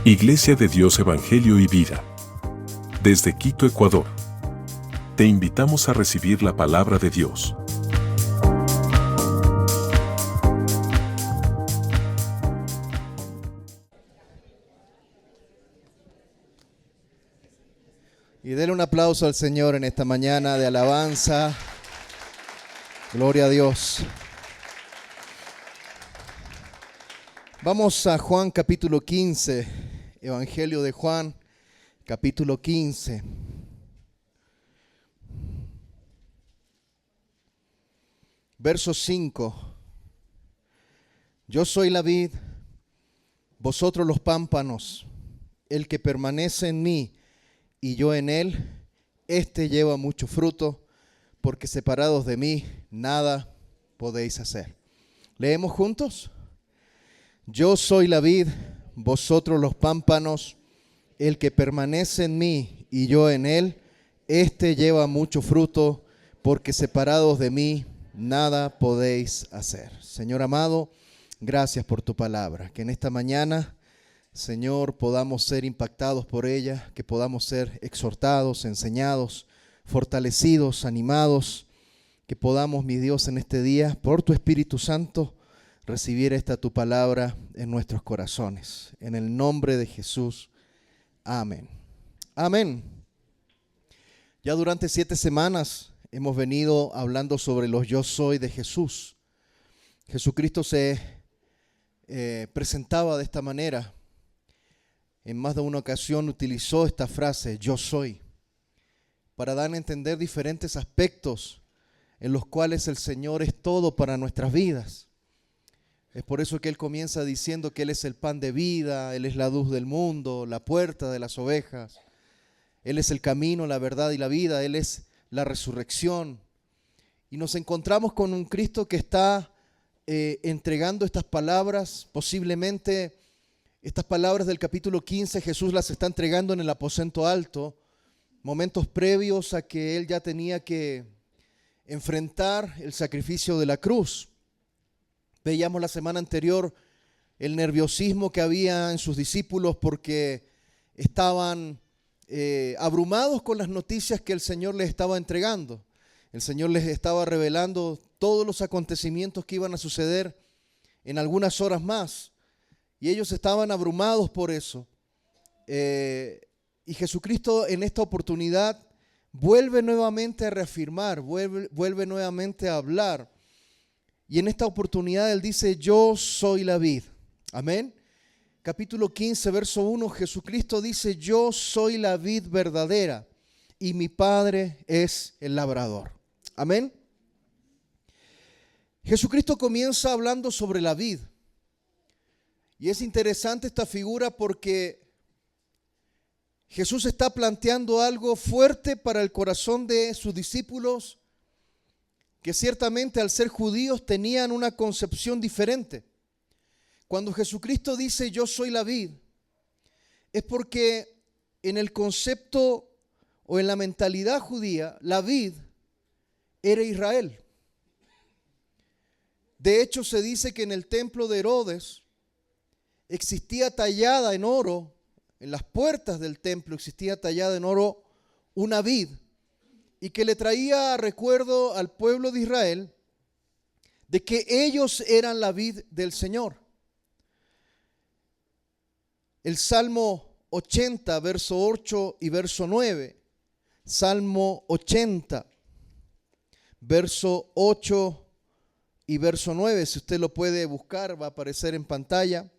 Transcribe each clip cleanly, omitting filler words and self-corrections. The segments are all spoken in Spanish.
Iglesia de Dios Evangelio y Vida. Desde Quito, Ecuador. Te invitamos a recibir la palabra de Dios. Y denle un aplauso al Señor en esta mañana de alabanza. Gloria a Dios. Vamos a Juan capítulo 15, Evangelio de Juan capítulo 15. Verso 5. Yo soy la vid, vosotros los pámpanos. El que permanece en mí y yo en él, éste lleva mucho fruto, porque separados de mí nada podéis hacer. ¿Leemos juntos? Yo soy la vid, vosotros los pámpanos. El que permanece en mí y yo en él, éste lleva mucho fruto, porque separados de mí nada podéis hacer. Señor amado, gracias por tu palabra. Que en esta mañana, Señor, podamos ser impactados por ella, que podamos ser exhortados, enseñados, fortalecidos, animados, que podamos, mi Dios, en este día, por tu Espíritu Santo, recibir esta tu palabra en nuestros corazones. En el nombre de Jesús, amén. Amén. Ya durante 7 semanas hemos venido hablando sobre los yo soy de Jesús. Jesucristo se presentaba de esta manera. En más de una ocasión utilizó esta frase, yo soy, para dar a entender diferentes aspectos en los cuales el Señor es todo para nuestras vidas. Es por eso que Él comienza diciendo que Él es el pan de vida, Él es la luz del mundo, la puerta de las ovejas. Él es el camino, la verdad y la vida, Él es la resurrección. Y nos encontramos con un Cristo que está entregando estas palabras. Posiblemente estas palabras del capítulo 15 Jesús las está entregando en el aposento alto, momentos previos a que Él ya tenía que enfrentar el sacrificio de la cruz. Veíamos la semana anterior el nerviosismo que había en sus discípulos porque estaban abrumados con las noticias que el Señor les estaba entregando. El Señor les estaba revelando todos los acontecimientos que iban a suceder en algunas horas más. Y ellos estaban abrumados por eso. Y Jesucristo en esta oportunidad vuelve nuevamente a reafirmar, vuelve nuevamente a hablar. Y en esta oportunidad Él dice, yo soy la vid. Amén. Capítulo 15, verso 1, Jesucristo dice, yo soy la vid verdadera y mi Padre es el labrador. Amén. Jesucristo comienza hablando sobre la vid. Y es interesante esta figura porque Jesús está planteando algo fuerte para el corazón de sus discípulos, que ciertamente al ser judíos tenían una concepción diferente. Cuando Jesucristo dice yo soy la vid, es porque en el concepto o en la mentalidad judía, la vid era Israel. De hecho, se dice que en el templo de Herodes existía tallada en oro, en las puertas del templo existía tallada en oro una vid, y que le traía recuerdo al pueblo de Israel de que ellos eran la vid del Señor. El Salmo 80, verso 8 y verso 9. Salmo 80, verso 8 y verso 9. Si usted lo puede buscar, va a aparecer en pantalla.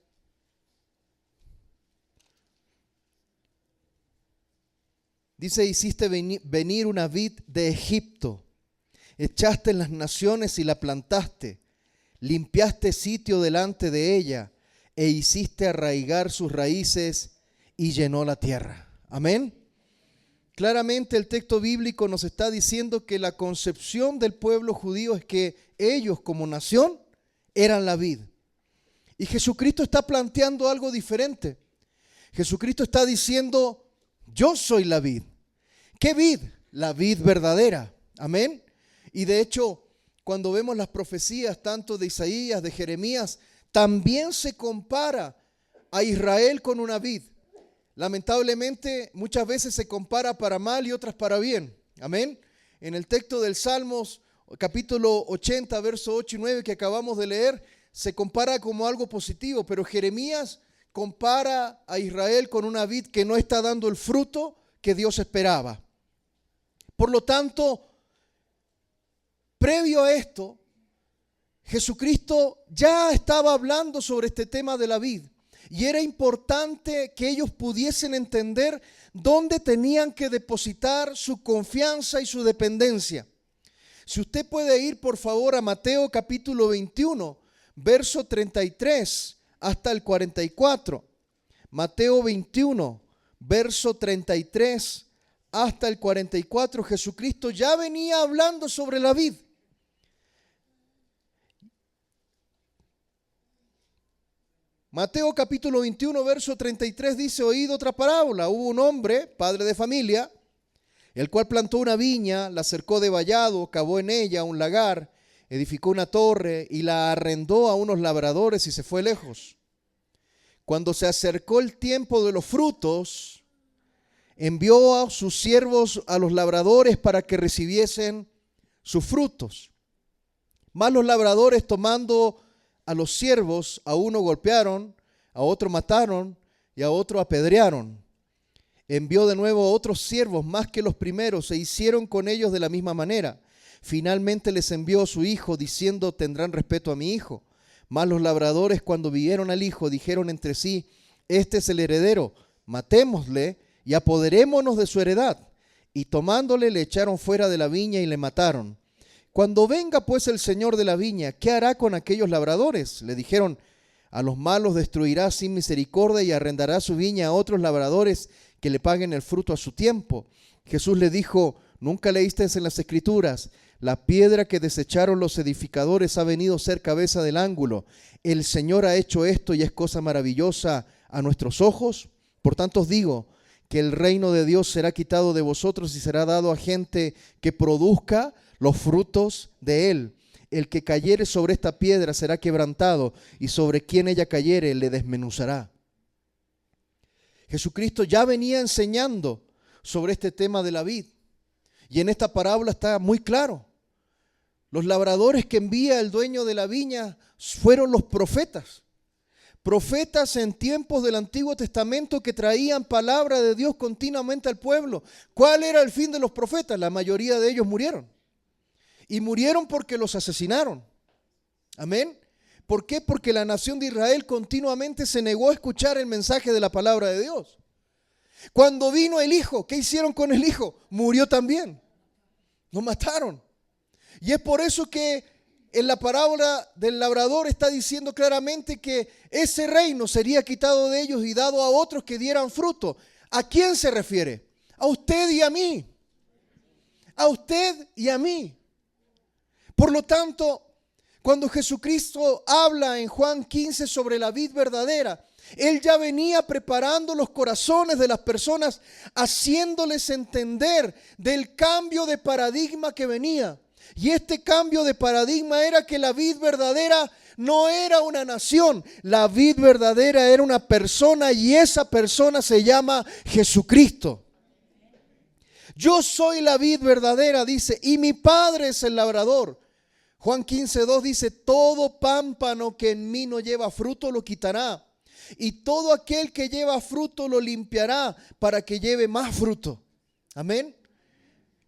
Dice, hiciste venir una vid de Egipto, echaste en las naciones y la plantaste, limpiaste sitio delante de ella e hiciste arraigar sus raíces y llenó la tierra. Amén. Claramente el texto bíblico nos está diciendo que la concepción del pueblo judío es que ellos como nación eran la vid. Y Jesucristo está planteando algo diferente. Jesucristo está diciendo, yo soy la vid. ¿Qué vid? La vid verdadera. Amén. Y de hecho, cuando vemos las profecías tanto de Isaías, de Jeremías, también se compara a Israel con una vid. lamentablemente muchas veces se compara para mal y otras para bien. Amén. En el texto del Salmos, capítulo 80, verso 8 y 9 que acabamos de leer, se compara como algo positivo, pero Jeremías compara a Israel con una vid que no está dando el fruto que Dios esperaba. Por lo tanto, previo a esto, Jesucristo ya estaba hablando sobre este tema de la vid. Y era importante que ellos pudiesen entender dónde tenían que depositar su confianza y su dependencia. Si usted puede ir, por favor, a Mateo capítulo 21, verso 33 hasta el 44. Mateo 21, verso 33 hasta el 44. Jesucristo ya venía hablando sobre la vid. Mateo capítulo 21, verso 33 dice: oíd otra parábola. Hubo un hombre, padre de familia, el cual plantó una viña, la cercó de vallado, cavó en ella un lagar, edificó una torre y la arrendó a unos labradores y se fue lejos. Cuando se acercó el tiempo de los frutos, envió a sus siervos a los labradores para que recibiesen sus frutos. Mas los labradores, tomando a los siervos, a uno golpearon, a otro mataron y a otro apedrearon. Envió de nuevo a otros siervos más que los primeros e hicieron con ellos de la misma manera. Finalmente les envió a su hijo diciendo: tendrán respeto a mi hijo. Mas los labradores, cuando vieron al hijo, dijeron entre sí: este es el heredero, matémosle y apoderémonos de su heredad. Y tomándole le echaron fuera de la viña y le mataron. Cuando venga pues el señor de la viña, ¿qué hará con aquellos labradores? Le dijeron: a los malos destruirá sin misericordia y arrendará su viña a otros labradores que le paguen el fruto a su tiempo. Jesús le dijo: ¿nunca leísteis en las Escrituras? La piedra que desecharon los edificadores ha venido a ser cabeza del ángulo. El Señor ha hecho esto y es cosa maravillosa a nuestros ojos. Por tanto os digo que el reino de Dios será quitado de vosotros y será dado a gente que produzca los frutos de él. El que cayere sobre esta piedra será quebrantado, y sobre quien ella cayere le desmenuzará. Jesucristo ya venía enseñando sobre este tema de la vid, y en esta parábola está muy claro. Los labradores que envía el dueño de la viña fueron los profetas. Profetas en tiempos del Antiguo Testamento que traían palabra de Dios continuamente al pueblo. ¿Cuál era el fin de los profetas? La mayoría de ellos murieron. Y murieron porque los asesinaron. Amén. ¿Por qué? Porque la nación de Israel continuamente se negó a escuchar el mensaje de la palabra de Dios. Cuando vino el hijo, ¿qué hicieron con el hijo? Murió también. Lo mataron. Y es por eso que en la parábola del labrador está diciendo claramente que ese reino sería quitado de ellos y dado a otros que dieran fruto. ¿A quién se refiere? A usted y a mí. A usted y a mí. Por lo tanto, cuando Jesucristo habla en Juan 15 sobre la vid verdadera, Él ya venía preparando los corazones de las personas, haciéndoles entender del cambio de paradigma que venía. Y este cambio de paradigma era que la vid verdadera no era una nación, la vid verdadera era una persona, y esa persona se llama Jesucristo. Yo soy la vid verdadera, dice, y mi Padre es el labrador. Juan 15:2 dice: todo pámpano que en mí no lleva fruto lo quitará, y todo aquel que lleva fruto lo limpiará para que lleve más fruto. Amén.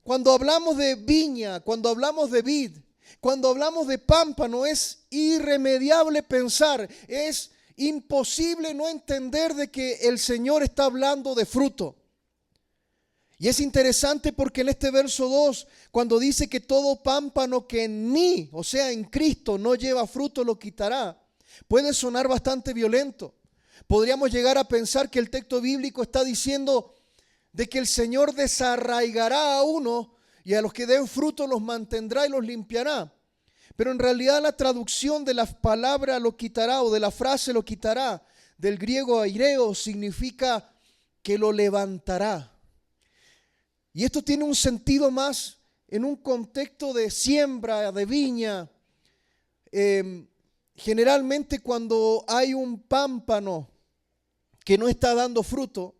Cuando hablamos de viña, cuando hablamos de vid, cuando hablamos de pámpano, es irremediable pensar, es imposible no entender de que el Señor está hablando de fruto. Y es interesante porque en este verso 2, cuando dice que todo pámpano que en mí, o sea en Cristo, no lleva fruto lo quitará, puede sonar bastante violento. Podríamos llegar a pensar que el texto bíblico está diciendo de que el Señor desarraigará a uno y a los que den fruto los mantendrá y los limpiará. Pero en realidad la traducción de la palabra lo quitará, o de la frase lo quitará, del griego aireo, significa que lo levantará. Y esto tiene un sentido más en un contexto de siembra, de viña. Generalmente cuando hay un pámpano que no está dando fruto,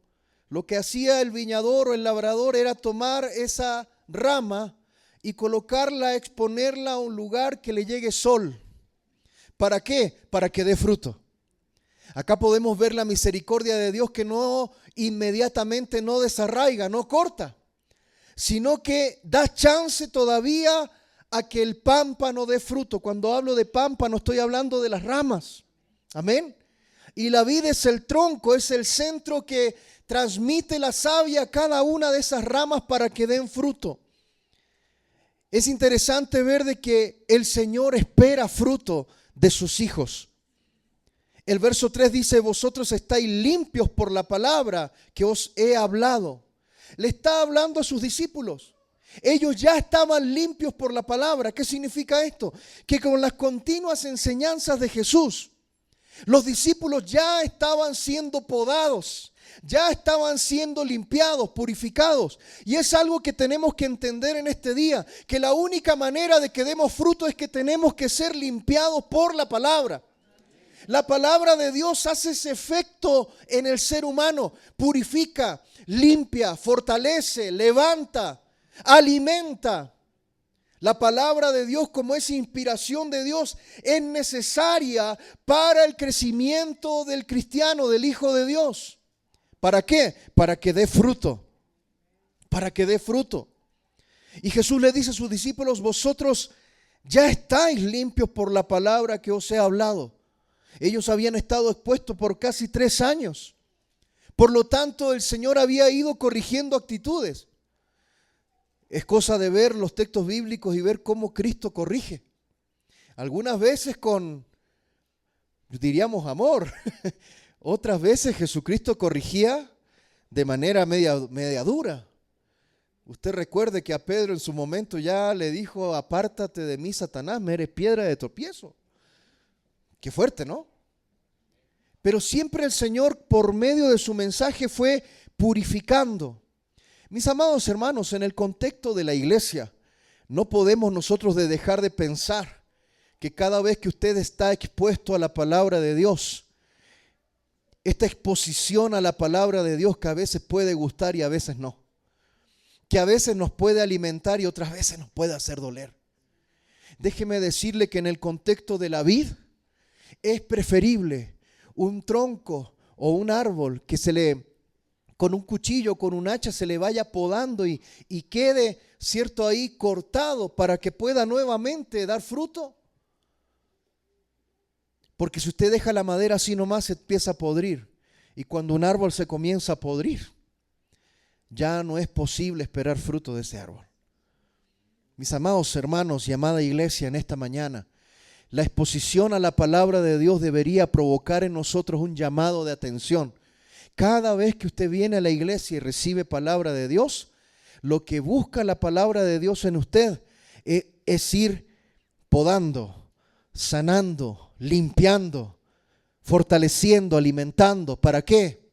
Lo que hacía el viñador o el labrador era tomar esa rama y colocarla, exponerla a un lugar que le llegue sol. ¿Para qué? Para que dé fruto. Acá podemos ver la misericordia de Dios, que no inmediatamente no desarraiga, no corta, sino que da chance todavía a que el pámpano dé fruto. Cuando hablo de pámpano estoy hablando de las ramas. Amén. Y la vid es el tronco, es el centro que transmite la savia a cada una de esas ramas para que den fruto. Es interesante ver de que el Señor espera fruto de sus hijos. El verso 3 dice: vosotros estáis limpios por la palabra que os he hablado. Le está hablando a sus discípulos. Ellos ya estaban limpios por la palabra. ¿Qué significa esto? Que con las continuas enseñanzas de Jesús, los discípulos ya estaban siendo podados, ya estaban siendo limpiados, purificados. Y es algo que tenemos que entender en este día, que la única manera de que demos fruto es que tenemos que ser limpiados por la palabra. La palabra de Dios hace ese efecto en el ser humano, purifica, limpia, fortalece, levanta, alimenta. La palabra de Dios, como es inspiración de Dios, es necesaria para el crecimiento del cristiano, del Hijo de Dios. ¿Para qué? Para que dé fruto. Para que dé fruto. Y Jesús le dice a sus discípulos: vosotros ya estáis limpios por la palabra que os he hablado. Ellos habían estado expuestos por casi 3 años. Por lo tanto, el Señor había ido corrigiendo actitudes. Es cosa de ver los textos bíblicos y ver cómo Cristo corrige. Algunas veces con, diríamos, amor. Otras veces Jesucristo corrigía de manera media dura. Usted recuerde que a Pedro en su momento ya le dijo: apártate de mí, Satanás, me eres piedra de tropiezo. Qué fuerte, ¿no? Pero siempre el Señor, por medio de su mensaje, fue purificando. Mis amados hermanos, en el contexto de la iglesia, no podemos nosotros dejar de pensar que cada vez que usted está expuesto a la palabra de Dios, esta exposición a la palabra de Dios, que a veces puede gustar y a veces no, que a veces nos puede alimentar y otras veces nos puede hacer doler. Déjeme decirle que en el contexto de la vid es preferible un tronco o un árbol que con un cuchillo, con un hacha, se le vaya podando y quede, cierto, ahí cortado para que pueda nuevamente dar fruto. Porque si usted deja la madera así nomás, se empieza a podrir. Y cuando un árbol se comienza a podrir, ya no es posible esperar fruto de ese árbol. Mis amados hermanos y amada iglesia, en esta mañana, la exposición a la palabra de Dios debería provocar en nosotros un llamado de atención. Cada vez que usted viene a la iglesia y recibe palabra de Dios, lo que busca la palabra de Dios en usted es ir podando, sanando, limpiando, fortaleciendo, alimentando. ¿Para qué?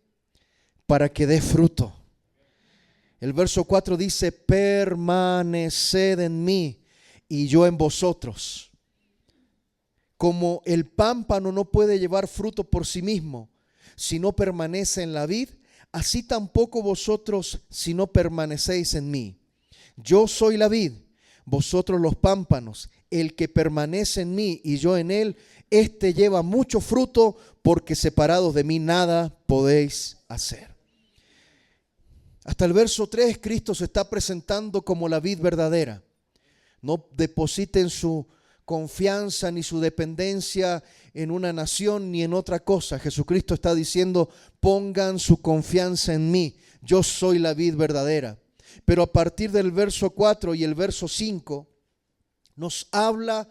Para que dé fruto. El verso 4 dice: permaneced en mí y yo en vosotros. Como el pámpano no puede llevar fruto por sí mismo si no permanece en la vid, así tampoco vosotros si no permanecéis en mí. Yo soy la vid, vosotros los pámpanos. El que permanece en mí y yo en él, éste lleva mucho fruto, porque separados de mí nada podéis hacer. Hasta el verso 3, Cristo se está presentando como la vid verdadera. No depositen su confianza ni su dependencia en una nación ni en otra cosa. Jesucristo está diciendo: pongan su confianza en mí, yo soy la vid verdadera. Pero a partir del verso 4 y el verso 5 nos habla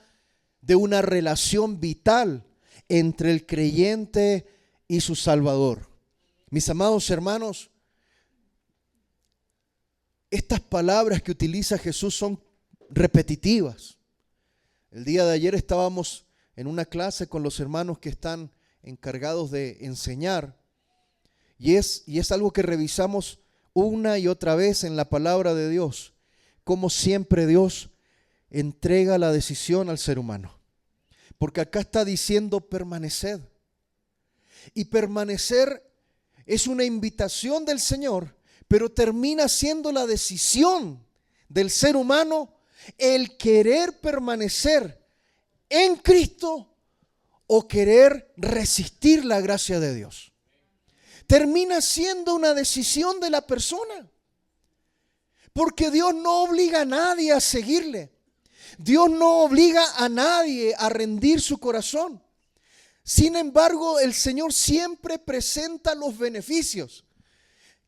de una relación vital entre el creyente y su Salvador. Mis amados hermanos, estas palabras que utiliza Jesús son repetitivas. El día de ayer estábamos en una clase con los hermanos que están encargados de enseñar, y es algo que revisamos una y otra vez en la palabra de Dios, como siempre Dios entrega la decisión al ser humano. Porque acá está diciendo permaneced. Y permanecer es una invitación del Señor, pero termina siendo la decisión del ser humano el querer permanecer en Cristo o querer resistir la gracia de Dios. Termina siendo una decisión de la persona, porque Dios no obliga a nadie a seguirle. Dios no obliga a nadie a rendir su corazón. Sin embargo, el Señor siempre presenta los beneficios.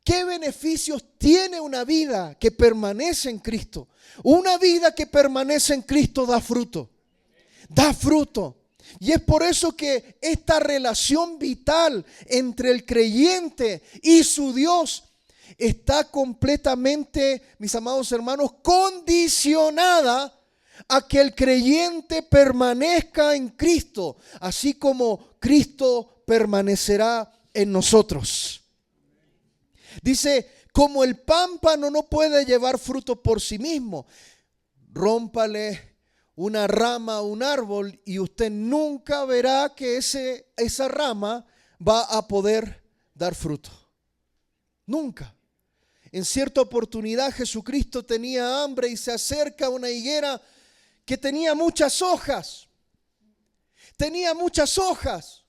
¿Qué beneficios tiene una vida que permanece en Cristo? Una vida que permanece en Cristo da fruto. Da fruto. Y es por eso que esta relación vital entre el creyente y su Dios está completamente, mis amados hermanos, condicionada a que el creyente permanezca en Cristo, así como Cristo permanecerá en nosotros. Dice, como el pámpano no puede llevar fruto por sí mismo, rómpale una rama a un árbol y usted nunca verá que esa rama va a poder dar fruto. Nunca. En cierta oportunidad Jesucristo tenía hambre y se acerca a una higuera que tenía muchas hojas. Tenía muchas hojas.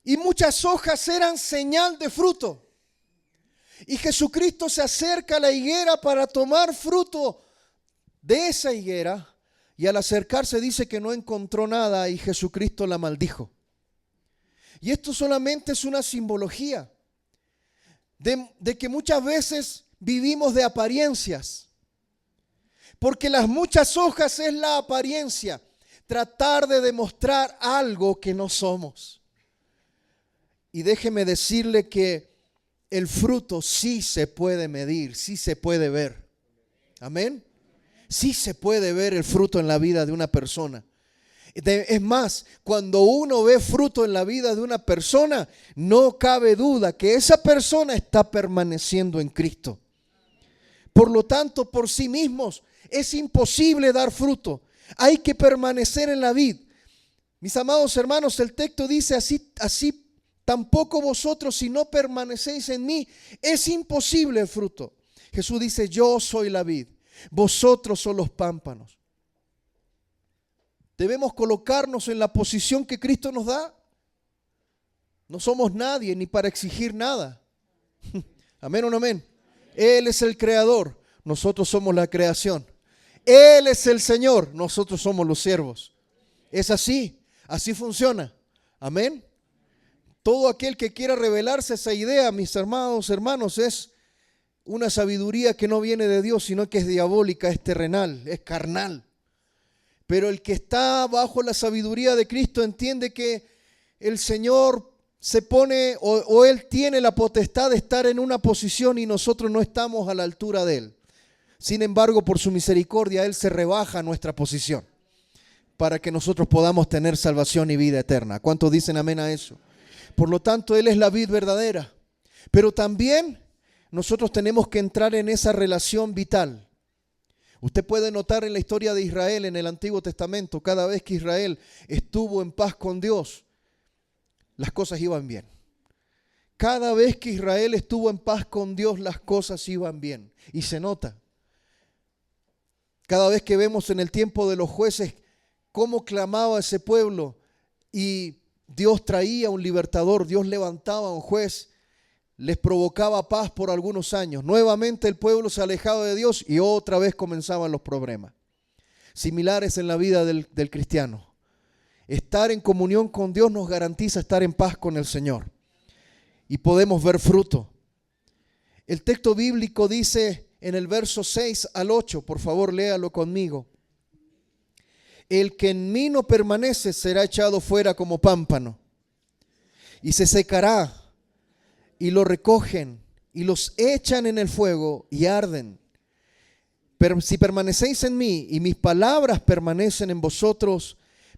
Y muchas hojas eran señal de fruto. Y Jesucristo se acerca a la higuera para tomar fruto de esa higuera. Y al acercarse dice que no encontró nada y Jesucristo la maldijo. Y esto solamente es una simbología de que muchas veces vivimos de apariencias. Porque las muchas hojas es la apariencia. Tratar de demostrar algo que no somos. Y déjeme decirle que el fruto sí se puede medir, sí se puede ver. Amén. Sí se puede ver el fruto en la vida de una persona. Es más, cuando uno ve fruto en la vida de una persona, no cabe duda que esa persona está permaneciendo en Cristo. Por lo tanto, por sí mismos es imposible dar fruto. Hay que permanecer en la vid. Mis amados hermanos, el texto dice así tampoco vosotros si no permanecéis en mí, es imposible el fruto. Jesús dice, yo soy la vid, vosotros son los pámpanos. Debemos colocarnos en la posición que Cristo nos da. No somos nadie ni para exigir nada. Amén o no amén. Él es el creador, nosotros somos la creación. Él es el Señor, nosotros somos los siervos. Es así, así funciona. Amén. Todo aquel que quiera revelarse esa idea, mis hermanos, es una sabiduría que no viene de Dios, sino que es diabólica, es terrenal, es carnal. Pero el que está bajo la sabiduría de Cristo entiende que el Señor se pone o Él tiene la potestad de estar en una posición y nosotros no estamos a la altura de Él. Sin embargo, por su misericordia, Él se rebaja a nuestra posición para que nosotros podamos tener salvación y vida eterna. ¿Cuántos dicen amén a eso? Por lo tanto, Él es la vid verdadera. Pero también nosotros tenemos que entrar en esa relación vital. Usted puede notar en la historia de Israel en el Antiguo Testamento, cada vez que Israel estuvo en paz con Dios, las cosas iban bien. Cada vez que Israel estuvo en paz con Dios, las cosas iban bien. Y se nota. Cada vez que vemos en el tiempo de los jueces cómo clamaba ese pueblo y Dios traía un libertador, Dios levantaba a un juez, les provocaba paz por algunos años. Nuevamente el pueblo se alejaba de Dios y otra vez comenzaban los problemas. Similares en la vida del cristiano. Estar en comunión con Dios nos garantiza estar en paz con el Señor. Y podemos ver fruto. El texto bíblico dice en el verso 6 al 8, por favor léalo conmigo. El que en mí no permanece será echado fuera como pámpano y se secará. Y lo recogen y los echan en el fuego y arden. Pero si permanecéis en mí y mis palabras permanecen en vosotros,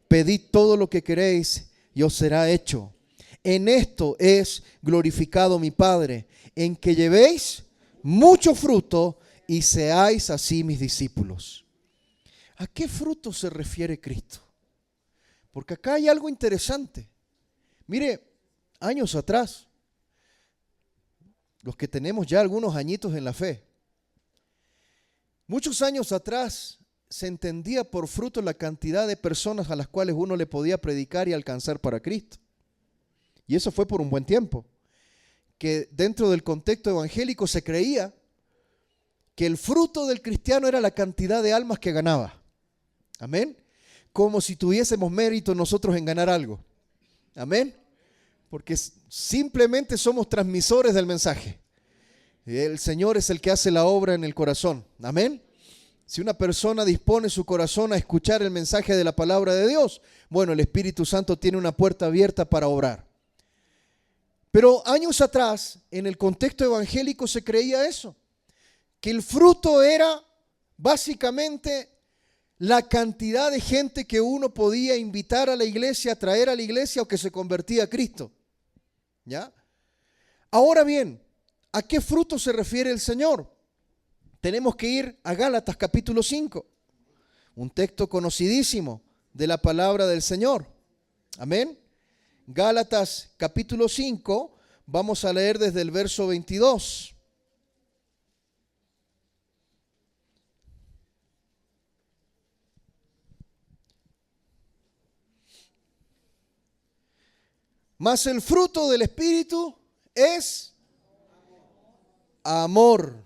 pedid todo lo que queréis y os será hecho. En esto es glorificado mi Padre, en que llevéis mucho fruto y seáis así mis discípulos. ¿A qué fruto se refiere Cristo? Porque acá hay algo interesante. Mire, años atrás, los que tenemos ya algunos añitos en la fe, muchos años atrás se entendía por fruto la cantidad de personas a las cuales uno le podía predicar y alcanzar para Cristo. Y eso fue por un buen tiempo, que dentro del contexto evangélico se creía que el fruto del cristiano era la cantidad de almas que ganaba. Amén. Como si tuviésemos mérito nosotros en ganar algo. Amén. Porque simplemente somos transmisores del mensaje. El Señor es el que hace la obra en el corazón. Amén. Si una persona dispone su corazón a escuchar el mensaje de la palabra de Dios, bueno, el Espíritu Santo tiene una puerta abierta para obrar. Pero años atrás, en el contexto evangélico se creía eso, que el fruto era básicamente la cantidad de gente que uno podía invitar a la iglesia, traer a la iglesia o que se convertía a Cristo. ¿Ya? Ahora bien, ¿a qué fruto se refiere el Señor? Tenemos que ir a Gálatas capítulo 5, un texto conocidísimo de la palabra del Señor. Amén. Gálatas capítulo 5, vamos a leer desde el verso 22. Mas el fruto del Espíritu es amor.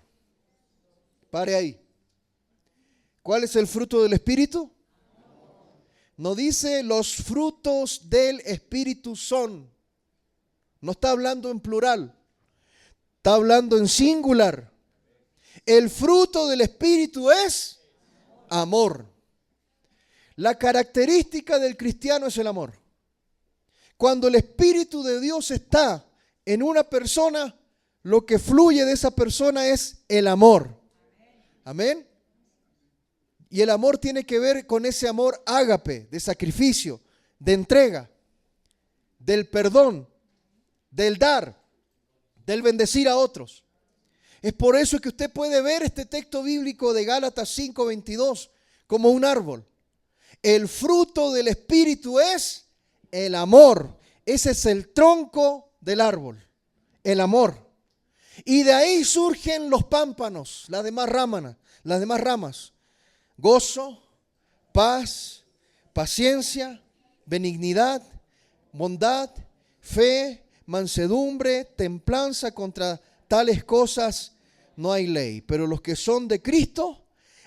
Pare ahí. ¿Cuál es el fruto del Espíritu? No dice los frutos del Espíritu son. No está hablando en plural. Está hablando en singular. El fruto del Espíritu es amor. La característica del cristiano es el amor. Cuando el Espíritu de Dios está en una persona, lo que fluye de esa persona es el amor. Amén. Y el amor tiene que ver con ese amor ágape, de sacrificio, de entrega, del perdón, del dar, del bendecir a otros. Es por eso que usted puede ver este texto bíblico de Gálatas 5:22 como un árbol. El fruto del Espíritu es el amor. Ese es el tronco del árbol, el amor. Y de ahí surgen los pámpanos, las demás ramas. Gozo, paz, paciencia, benignidad, bondad, fe, mansedumbre, templanza. Contra tales cosas no hay ley. Pero los que son de Cristo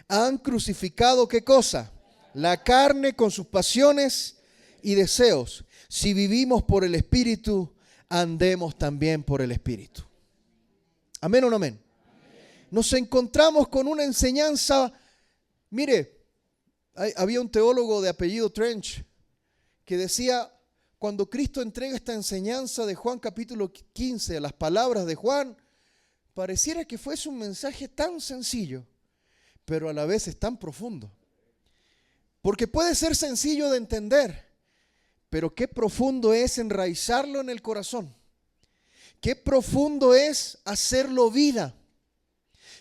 han crucificado, ¿qué cosa? La carne con sus pasiones y deseos. Si vivimos por el Espíritu, andemos también por el Espíritu. ¿Amén o no amén? Nos encontramos con una enseñanza. Mire, había un teólogo de apellido Trench que decía, cuando Cristo entrega esta enseñanza de Juan capítulo 15, las palabras de Juan, pareciera que fuese un mensaje tan sencillo, pero a la vez es tan profundo. Porque puede ser sencillo de entender, pero qué profundo es enraizarlo en el corazón. Qué profundo es hacerlo vida.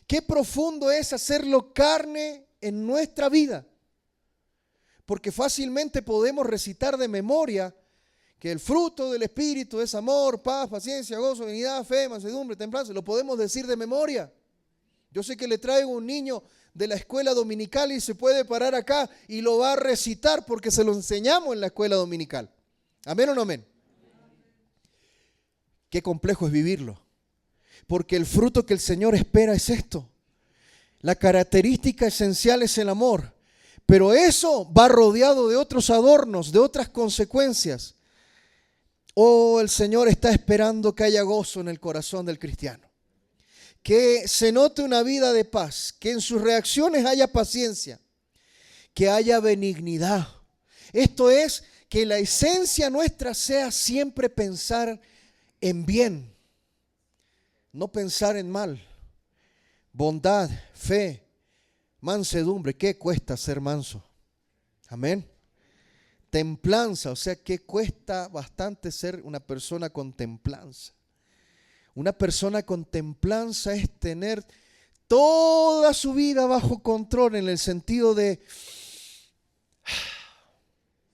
Qué profundo es hacerlo carne en nuestra vida. Porque fácilmente podemos recitar de memoria que el fruto del Espíritu es amor, paz, paciencia, gozo, benignidad, fe, mansedumbre, templanza. Lo podemos decir de memoria. Yo sé que le traigo un niño de la escuela dominical y se puede parar acá y lo va a recitar porque se lo enseñamos en la escuela dominical. ¿Amén o no amén? Qué complejo es vivirlo. Porque el fruto que el Señor espera es esto. La característica esencial es el amor. Pero eso va rodeado de otros adornos, de otras consecuencias. Oh, el Señor está esperando que haya gozo en el corazón del cristiano. Que se note una vida de paz, que en sus reacciones haya paciencia, que haya benignidad. Esto es, que la esencia nuestra sea siempre pensar en bien, no pensar en mal. Bondad, fe, mansedumbre. ¿Qué cuesta ser manso? Amén. Templanza, o sea, ¿qué cuesta bastante ser una persona con templanza? Una persona con templanza es tener toda su vida bajo control, en el sentido de,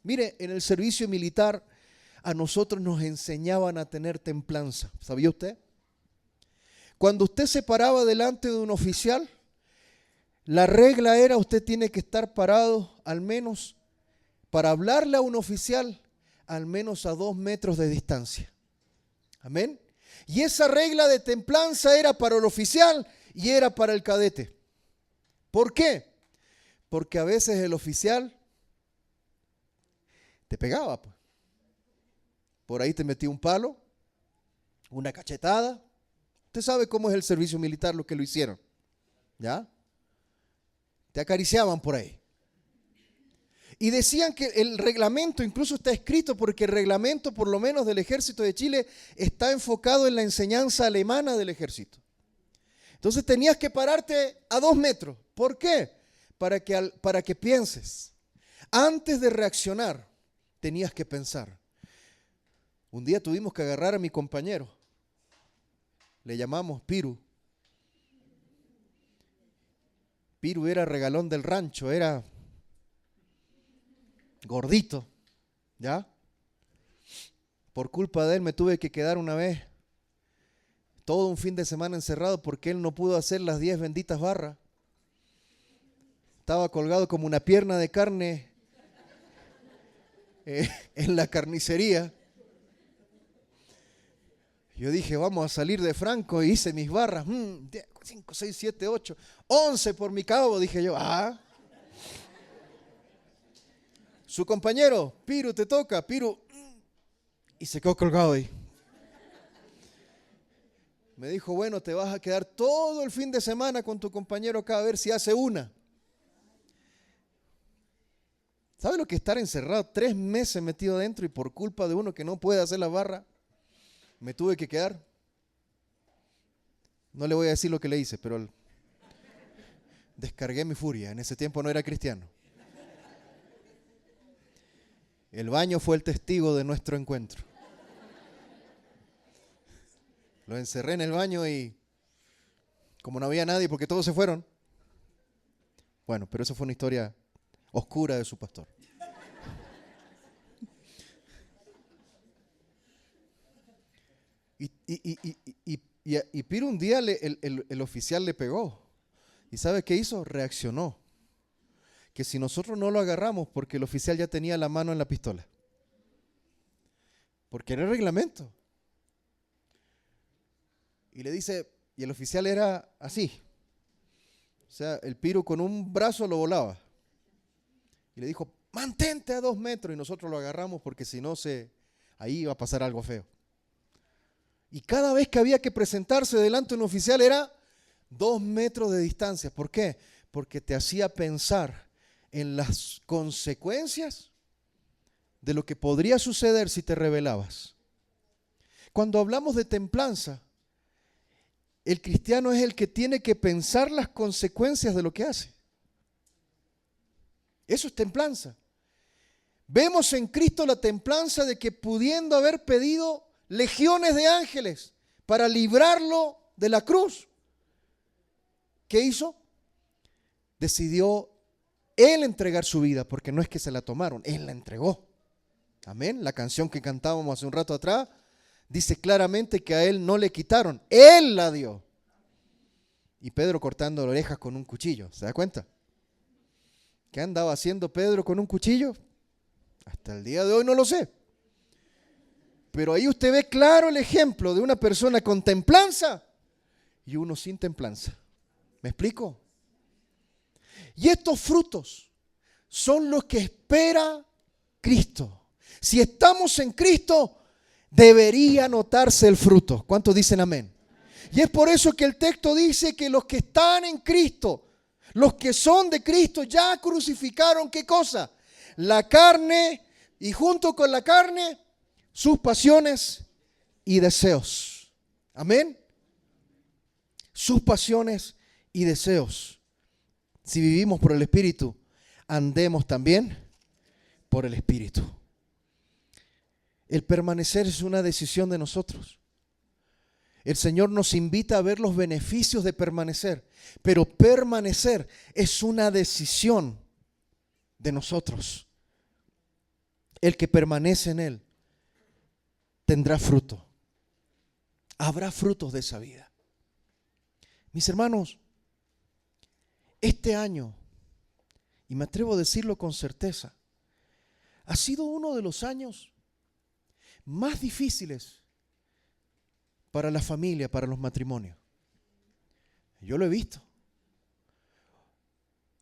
mire, en el servicio militar a nosotros nos enseñaban a tener templanza. ¿Sabía usted? Cuando usted se paraba delante de un oficial, la regla era usted tiene que estar parado al menos, para hablarle a un oficial, al menos a 2 metros de distancia. Amén. Y esa regla de templanza era para el oficial y era para el cadete. ¿Por qué? Porque a veces el oficial te pegaba. Por ahí te metía un palo, una cachetada. Usted sabe cómo es el servicio militar, lo que lo hicieron. ¿Ya? Te acariciaban por ahí. Y decían que el reglamento, incluso está escrito porque el reglamento, por lo menos del Ejército de Chile, está enfocado en la enseñanza alemana del ejército. Entonces tenías que pararte a 2 metros. ¿Por qué? Para que pienses. Antes de reaccionar, tenías que pensar. Un día tuvimos que agarrar a mi compañero. Le llamamos Piru. Piru era regalón del rancho, era gordito, ¿ya? Por culpa de él me tuve que quedar una vez todo un fin de semana encerrado porque él no pudo hacer las 10 benditas barras. Estaba colgado como una pierna de carne en la carnicería. Yo dije, vamos a salir de Franco, y hice mis barras, 5, 6, 7, 8, 11 por mi cabo, dije yo, Su compañero, Piru, te toca, Piru, y se quedó colgado ahí. Me dijo, bueno, te vas a quedar todo el fin de semana con tu compañero acá a ver si hace una. ¿Sabe lo que es estar encerrado 3 meses metido adentro y por culpa de uno que no puede hacer la barra, me tuve que quedar? No le voy a decir lo que le hice, pero descargué mi furia. En ese tiempo no era cristiano. El baño fue el testigo de nuestro encuentro. Lo encerré en el baño y como no había nadie porque todos se fueron. Bueno, pero eso fue una historia oscura de su pastor. Y Piro un día el oficial le pegó. ¿Y sabe qué hizo? Reaccionó. Que si nosotros no lo agarramos, porque el oficial ya tenía la mano en la pistola. Porque era el reglamento. Y le dice, y el oficial era así. O sea, el Piro con un brazo lo volaba. Y le dijo, mantente a 2 metros. Y nosotros lo agarramos porque si no, ahí iba a pasar algo feo. Y cada vez que había que presentarse delante de un oficial era 2 metros de distancia. ¿Por qué? Porque te hacía pensar en las consecuencias de lo que podría suceder si te rebelabas. Cuando hablamos de templanza, el cristiano es el que tiene que pensar las consecuencias de lo que hace. Eso es templanza. Vemos en Cristo la templanza de que pudiendo haber pedido legiones de ángeles para librarlo de la cruz, ¿qué hizo? Decidió Él entregar su vida, porque no es que se la tomaron, Él la entregó. Amén. La canción que cantábamos hace un rato atrás dice claramente que a Él no le quitaron, Él la dio. Y Pedro cortando las orejas con un cuchillo, ¿se da cuenta? ¿Qué andaba haciendo Pedro con un cuchillo? Hasta el día de hoy no lo sé. Pero ahí usted ve claro el ejemplo de una persona con templanza y uno sin templanza. ¿Me explico? Y estos frutos son los que espera Cristo. Si estamos en Cristo, debería notarse el fruto. ¿Cuántos dicen amén? Y es por eso que el texto dice que los que están en Cristo, los que son de Cristo, ya crucificaron, ¿qué cosa? La carne, y junto con la carne, sus pasiones y deseos. Amén. Sus pasiones y deseos. Si vivimos por el Espíritu, andemos también por el Espíritu. El permanecer es una decisión de nosotros. El Señor nos invita a ver los beneficios de permanecer, pero permanecer es una decisión de nosotros. El que permanece en Él tendrá fruto. Habrá frutos de esa vida. Mis hermanos, este año, y me atrevo a decirlo con certeza, ha sido uno de los años más difíciles para la familia, para los matrimonios. Yo lo he visto.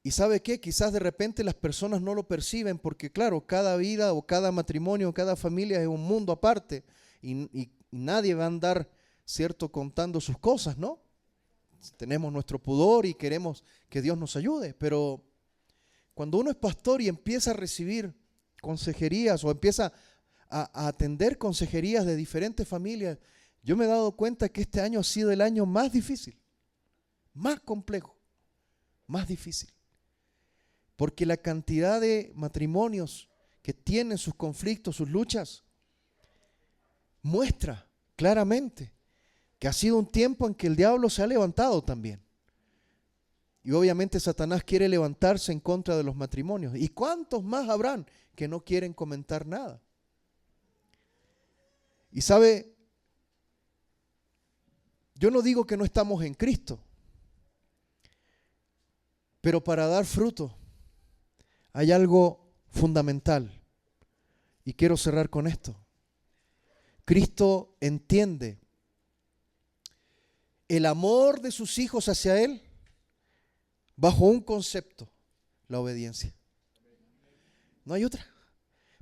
¿Y sabe qué? Quizás de repente las personas no lo perciben porque, claro, cada vida o cada matrimonio, cada familia es un mundo aparte y nadie va a andar, ¿cierto?, contando sus cosas, ¿no? Tenemos nuestro pudor y queremos que Dios nos ayude, pero cuando uno es pastor y empieza a recibir consejerías o empieza a atender consejerías de diferentes familias, yo me he dado cuenta que este año ha sido el año más difícil, más complejo, más difícil. Porque la cantidad de matrimonios que tienen sus conflictos, sus luchas, muestra claramente que ha sido un tiempo en que el diablo se ha levantado también. Y obviamente Satanás quiere levantarse en contra de los matrimonios. ¿Y cuántos más habrán que no quieren comentar nada? Y sabe, yo no digo que no estamos en Cristo, pero para dar fruto hay algo fundamental. Y quiero cerrar con esto. Cristo entiende el amor de sus hijos hacia Él bajo un concepto: la obediencia. No hay otra.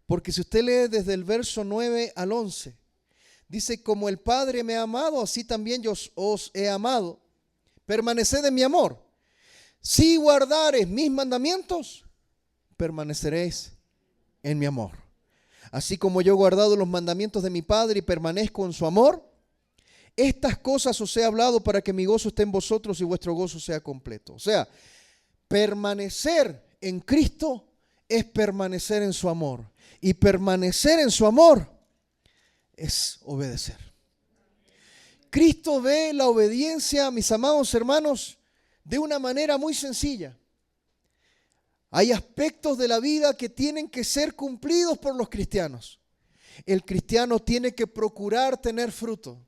Porque si usted lee desde el verso 9 al 11, dice: como el Padre me ha amado, así también yo os he amado. Permaneced en mi amor. Si guardares mis mandamientos, permaneceréis en mi amor. Así como yo he guardado los mandamientos de mi Padre y permanezco en su amor, estas cosas os he hablado para que mi gozo esté en vosotros y vuestro gozo sea completo. O sea, permanecer en Cristo es permanecer en su amor. Y permanecer en su amor es obedecer. Cristo ve la obediencia, mis amados hermanos, de una manera muy sencilla. Hay aspectos de la vida que tienen que ser cumplidos por los cristianos. El cristiano tiene que procurar tener fruto.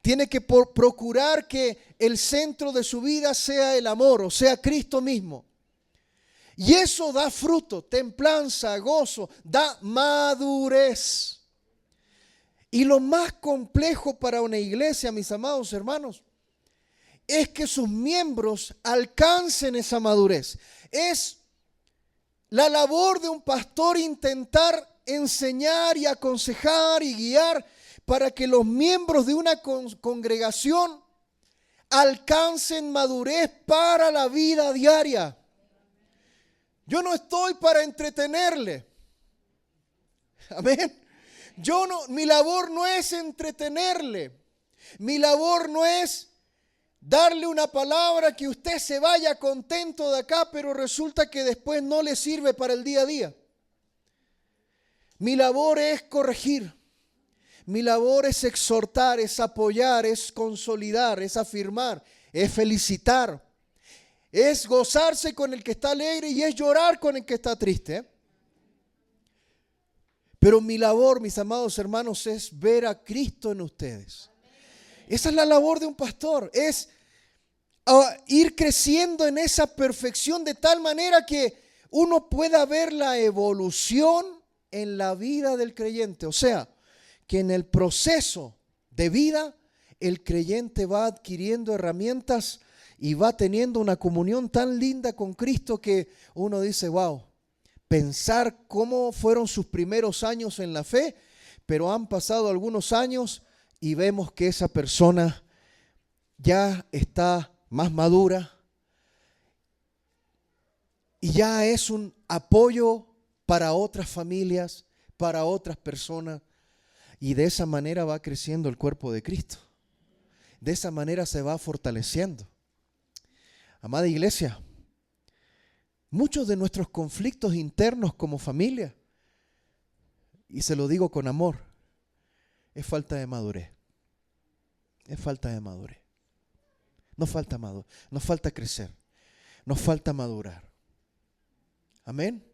Tiene que procurar que el centro de su vida sea el amor, o sea, Cristo mismo. Y eso da fruto, templanza, gozo, da madurez. Y lo más complejo para una iglesia, mis amados hermanos, es que sus miembros alcancen esa madurez. Es la labor de un pastor intentar enseñar y aconsejar y guiar para que los miembros de una congregación alcancen madurez para la vida diaria. Yo no estoy para entretenerle. Amén. Mi labor no es entretenerle. Mi labor no es darle una palabra que usted se vaya contento de acá, pero resulta que después no le sirve para el día a día. Mi labor es corregir. Mi labor es exhortar, es apoyar, es consolidar, es afirmar, es felicitar. Es gozarse con el que está alegre y es llorar con el que está triste. Pero mi labor, mis amados hermanos, es ver a Cristo en ustedes. Esa es la labor de un pastor, es ir creciendo en esa perfección de tal manera que uno pueda ver la evolución en la vida del creyente. O sea, que en el proceso de vida el creyente va adquiriendo herramientas y va teniendo una comunión tan linda con Cristo que uno dice: wow, pensar cómo fueron sus primeros años en la fe, pero han pasado algunos años y vemos que esa persona ya está más madura y ya es un apoyo para otras familias, para otras personas, y de esa manera va creciendo el cuerpo de Cristo. De esa manera se va fortaleciendo. Amada iglesia, muchos de nuestros conflictos internos como familia, y se lo digo con amor, es falta de madurez. Es falta de madurez. Nos falta crecer, nos falta madurar. Amén.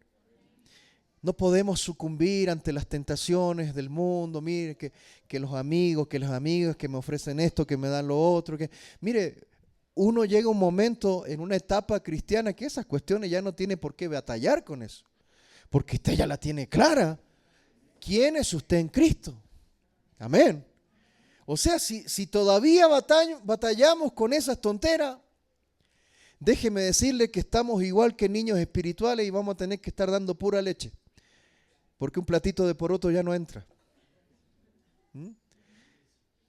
No podemos sucumbir ante las tentaciones del mundo. Mire, que los amigos, que las amigas que me ofrecen esto, que me dan lo otro. Mire, uno llega a un momento en una etapa cristiana que esas cuestiones ya no tiene por qué batallar con eso. Porque usted ya la tiene clara. ¿Quién es usted en Cristo? Amén. O sea, si todavía batallamos con esas tonteras, déjeme decirle que estamos igual que niños espirituales y vamos a tener que estar dando pura leche. Porque un platito de poroto ya no entra.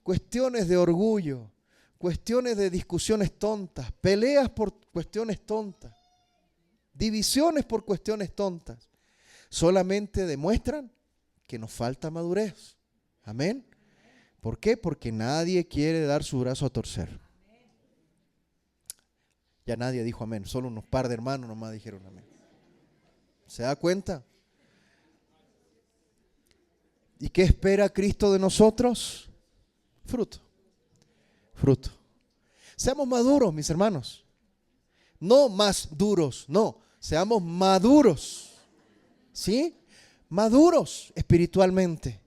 Cuestiones de orgullo, cuestiones de discusiones tontas, peleas por cuestiones tontas, divisiones por cuestiones tontas, solamente demuestran que nos falta madurez. Amén. ¿Por qué? Porque nadie quiere dar su brazo a torcer. Ya nadie dijo amén, solo unos par de hermanos nomás dijeron amén. ¿Se da cuenta? ¿Y qué espera Cristo de nosotros? Fruto. Fruto. Seamos maduros, mis hermanos. No más duros, no. Seamos maduros. ¿Sí? Maduros espiritualmente.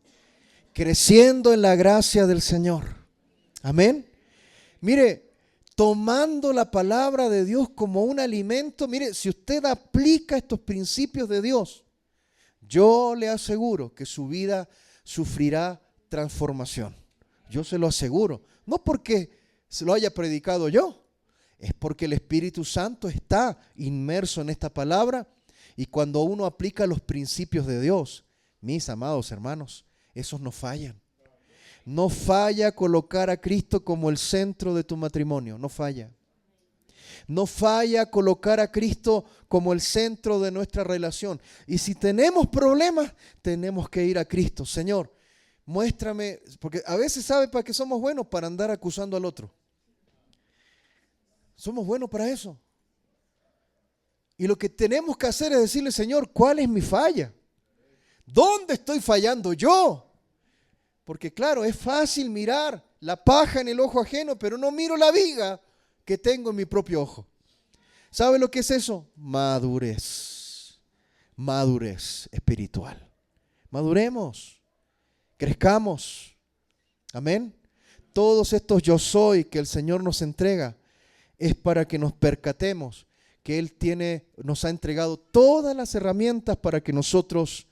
Creciendo en la gracia del Señor. Amén. Mire, tomando la palabra de Dios como un alimento. Mire, si usted aplica estos principios de Dios, yo le aseguro que su vida sufrirá transformación. Yo se lo aseguro. No porque se lo haya predicado yo, es porque el Espíritu Santo está inmerso en esta palabra y cuando uno aplica los principios de Dios, mis amados hermanos, esos no fallan. No falla colocar a Cristo como el centro de tu matrimonio, no falla. No falla colocar a Cristo como el centro de nuestra relación. Y si tenemos problemas, tenemos que ir a Cristo. Señor, muéstrame, porque a veces ¿sabe para qué somos buenos? Para andar acusando al otro. Somos buenos para eso. Y lo que tenemos que hacer es decirle, Señor, ¿cuál es mi falla? ¿Dónde estoy fallando yo? Porque claro, es fácil mirar la paja en el ojo ajeno, pero no miro la viga que tengo en mi propio ojo. ¿Sabe lo que es eso? Madurez. Madurez espiritual. Maduremos. Crezcamos. Amén. Todos estos yo soy que el Señor nos entrega es para que nos percatemos que Él nos ha entregado todas las herramientas para que nosotros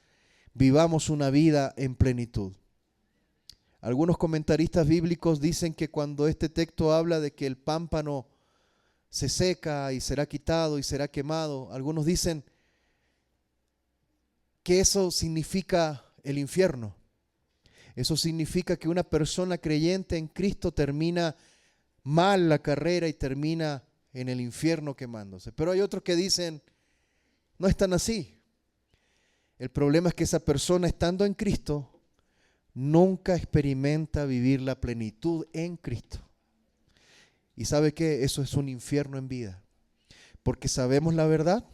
vivamos una vida en plenitud. Algunos comentaristas bíblicos dicen que cuando este texto habla de que el pámpano se seca y será quitado y será quemado, algunos dicen que eso significa el infierno. Eso significa que una persona creyente en Cristo termina mal la carrera y termina en el infierno quemándose. Pero hay otros que dicen, no es tan así. El problema es que esa persona estando en Cristo nunca experimenta vivir la plenitud en Cristo. ¿Y sabe qué? Eso es un infierno en vida. Porque sabemos la verdad,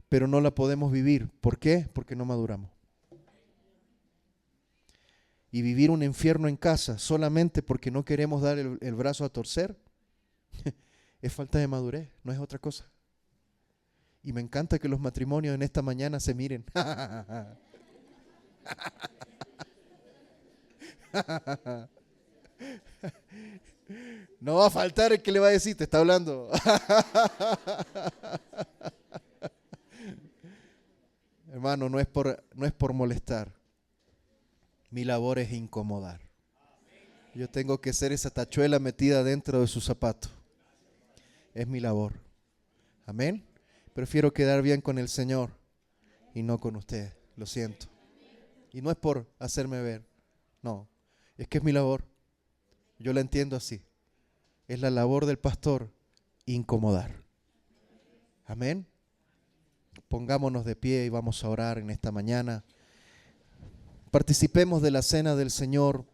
pero no la podemos vivir. ¿Por qué? Porque no maduramos. Y vivir un infierno en casa solamente porque no queremos dar el brazo a torcer es falta de madurez, no es otra cosa. Y me encanta que los matrimonios en esta mañana se miren. No va a faltar el que le va a decir, te está hablando. Hermano, no es por molestar. Mi labor es incomodar. Yo tengo que ser esa tachuela metida dentro de su zapato. Es mi labor. Amén. Prefiero quedar bien con el Señor y no con usted. Lo siento. Y no es por hacerme ver. No. Es que es mi labor. Yo la entiendo así. Es la labor del pastor incomodar. Amén. Pongámonos de pie y vamos a orar en esta mañana. Participemos de la cena del Señor.